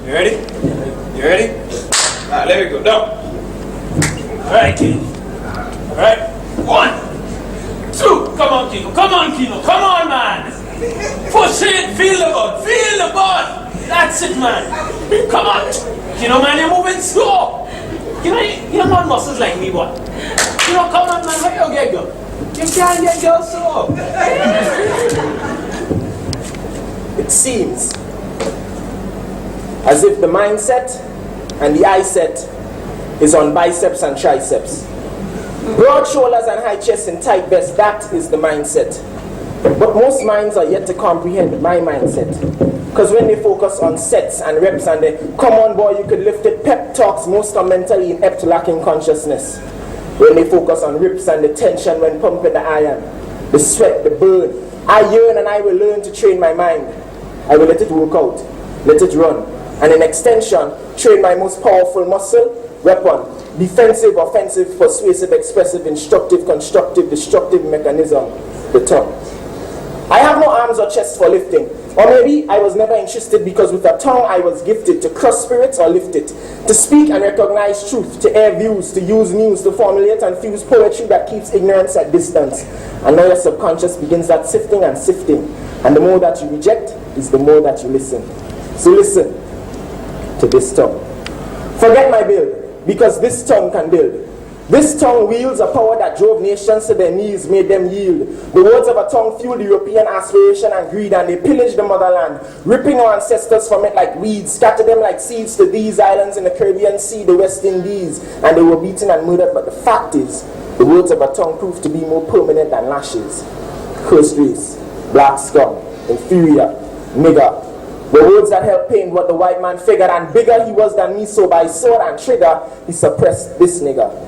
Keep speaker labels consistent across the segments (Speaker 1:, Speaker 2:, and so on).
Speaker 1: You ready? You ready? Alright, let me go. Down. Alright, Kino. Alright. 1, 2. Come on, Kino. Come on, Kino. Come on, man. Push it. Feel the ball. Feel the ball. That's it, man. Come on. Kino, man, you're moving slow. You're not muscles like me, boy. Come on, man. Where you get go? You can't get girls so.
Speaker 2: It seems as if the mindset and the eye set is on biceps and triceps. Broad shoulders and high chest and tight vest, that is the mindset. But most minds are yet to comprehend my mindset. Because when they focus on sets and reps and they, come on boy, you could lift it, pep talks, most are mentally inept, lacking consciousness. When they focus on rips and the tension when pumping the iron, the sweat, the burn, I yearn and I will learn to train my mind. I will let it work out, let it run, and in extension, train my most powerful muscle, weapon, defensive, offensive, persuasive, expressive, instructive, constructive, destructive mechanism, the tongue. I have no arms or chest for lifting, or maybe I was never interested because with a tongue I was gifted to crush spirits or lift it, to speak and recognize truth, to air views, to use news, to formulate and fuse poetry that keeps ignorance at distance. And now your subconscious begins that sifting and sifting, and the more that you reject is the more that you listen. So listen to this tongue. Forget my build, because this tongue can build. This tongue wields a power that drove nations to their knees, made them yield. The words of a tongue fueled European aspiration and greed, and they pillaged the motherland, ripping our ancestors from it like weeds, scattered them like seeds to these islands in the Caribbean Sea, the West Indies, and they were beaten and murdered. But the fact is, the words of a tongue proved to be more permanent than lashes. Cursed race, black scum, inferior, nigger. The words that helped paint what the white man figured, and bigger he was than me, so by sword and trigger, he suppressed this nigger.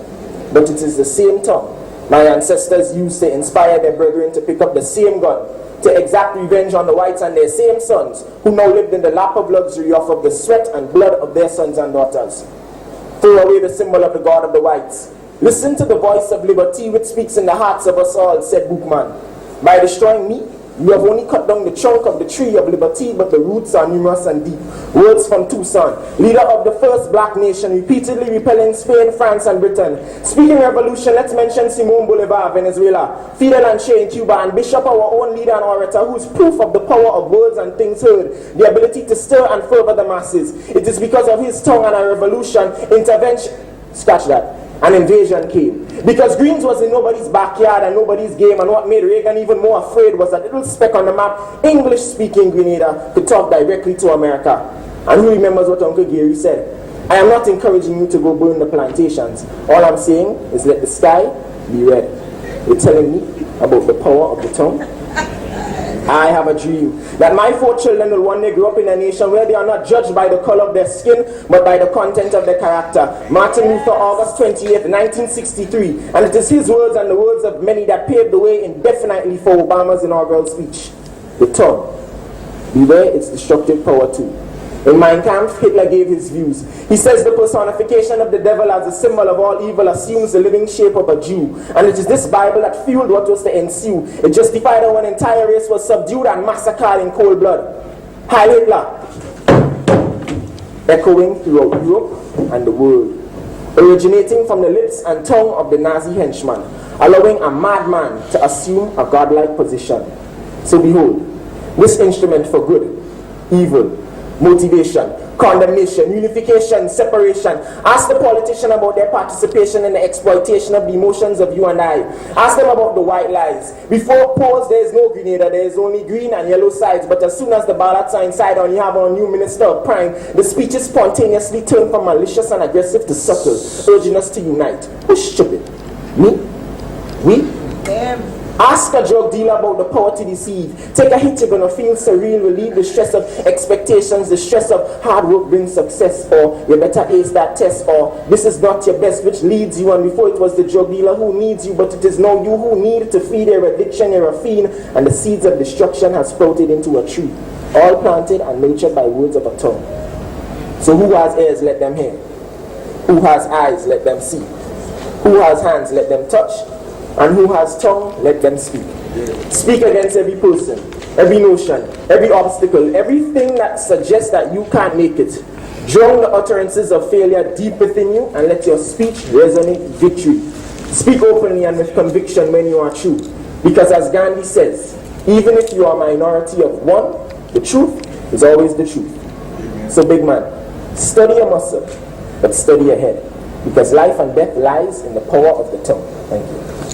Speaker 2: But it is the same tongue my ancestors used to inspire their brethren to pick up the same gun, to exact revenge on the whites and their same sons, who now lived in the lap of luxury off of the sweat and blood of their sons and daughters. Throw away the symbol of the God of the whites. Listen to the voice of liberty which speaks in the hearts of us all, said Bookman. By destroying me, you have only cut down the trunk of the tree of liberty, but the roots are numerous and deep. Words from Tucson, leader of the first black nation, repeatedly repelling Spain, France, and Britain. Speaking revolution, let's mention Simon Bolivar, Venezuela, Fidel Anche in Cuba, and Bishop, our own leader and orator, who is proof of the power of words and things heard, the ability to stir and fervor the masses. It is because of his tongue and a revolution, intervention, scratch that, an invasion came. Because Greens was in nobody's backyard and nobody's game, and what made Reagan even more afraid was that little speck on the map, English-speaking Grenada, could talk directly to America. And who remembers what Uncle Gary said? I am not encouraging you to go burn the plantations. All I'm saying is let the sky be red. You're telling me about the power of the tongue? I have a dream that my 4 children will one day grow up in a nation where they are not judged by the color of their skin, but by the content of their character. Martin Luther, August 28, 1963, and it is his words and the words of many that paved the way indefinitely for Obama's inaugural speech. The tongue. Beware its destructive power too. In Mein Kampf, Hitler gave his views. He says the personification of the devil as a symbol of all evil assumes the living shape of a Jew. And it is this Bible that fueled what was to ensue. It justified how an entire race was subdued and massacred in cold blood. Heil Hitler! Echoing throughout Europe and the world. Originating from the lips and tongue of the Nazi henchman. Allowing a madman to assume a godlike position. So behold, this instrument for good, evil, motivation, condemnation, unification, separation. Ask the politician about their participation in the exploitation of the emotions of you and I. Ask them about the white lies. Before polls, there is no Grenada, there is only green and yellow sides. But as soon as the ballots are inside and you have our new Minister of Crime, the speeches spontaneously turn from malicious and aggressive to subtle, urging us to unite. Who's stupid? Me? We? Them. Ask a drug dealer about the power to deceive. Take a hit, you're going to feel surreal, relieve the stress of expectations, the stress of hard work brings success, or you better ace that test, or this is not your best, which leads you, and before it was the drug dealer who needs you, but it is now you who need to feed your addiction, you're a fiend, and the seeds of destruction has sprouted into a tree, all planted and nurtured by words of a tongue. So who has ears, let them hear. Who has eyes, let them see. Who has hands, let them touch. And who has tongue, let them speak. Speak against every person, every notion, every obstacle, everything that suggests that you can't make it. Drown the utterances of failure deep within you and let your speech resonate victory. Speak openly and with conviction when you are true. Because as Gandhi says, even if you are a minority of one, the truth is always the truth. So big man, study your muscle, but study your head. Because life and death lies in the power of the tongue. Thank you.